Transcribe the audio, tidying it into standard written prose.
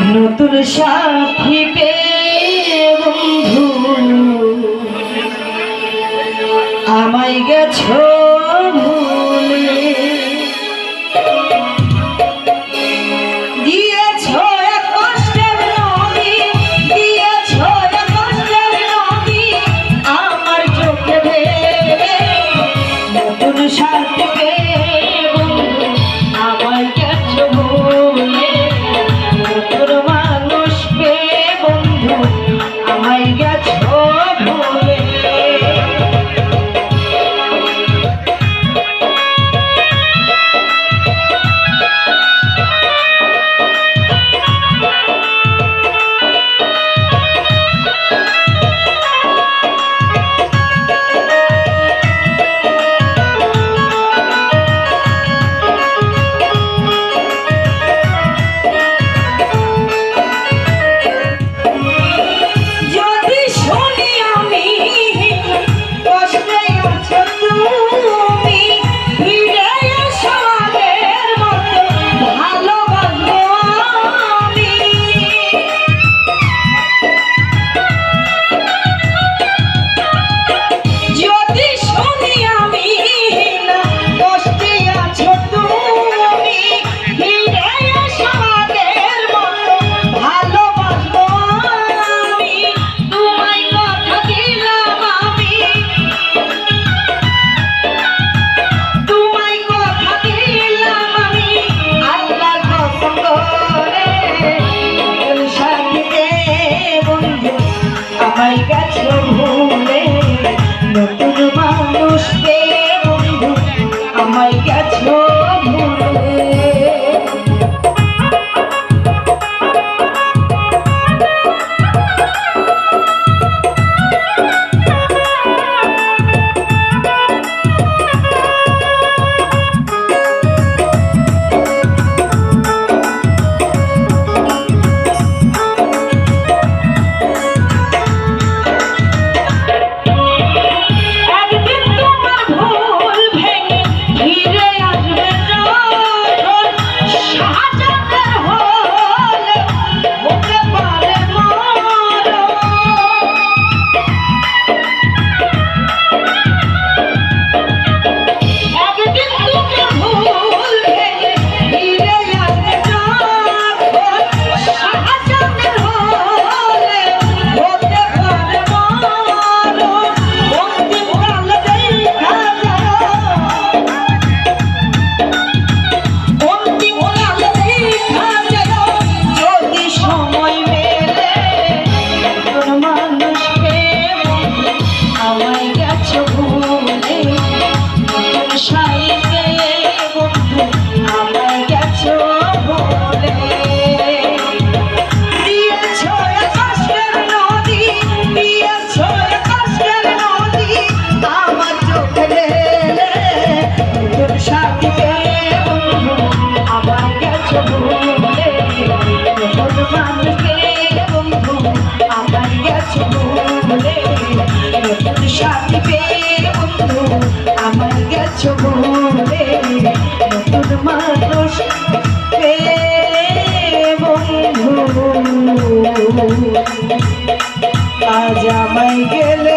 নতুন সাথী পেয়ে বন্ধু আমায় গেছো ভুলে, দিয়েছো এক কষ্টের নদী, দিয়েছো এক কষ্টের নদী আমার চোখে ভেবে। নতুন সাথী পেয়ে বন্ধু আমায় গেছো ভুলে, নতুন মানুষ পেয়ে বন্ধু আমায় গেছো ভুলে। আমায় গেছো ভুলে, নতুন মানুষ পেয়ে বন্ধু আমায় গেছো ভুলে। সাথী পেয়ে বন্ধু আমায় গেছো ভুলে, নতুন মানুষ পেয়ে বন্ধু আজ আমায় গেলে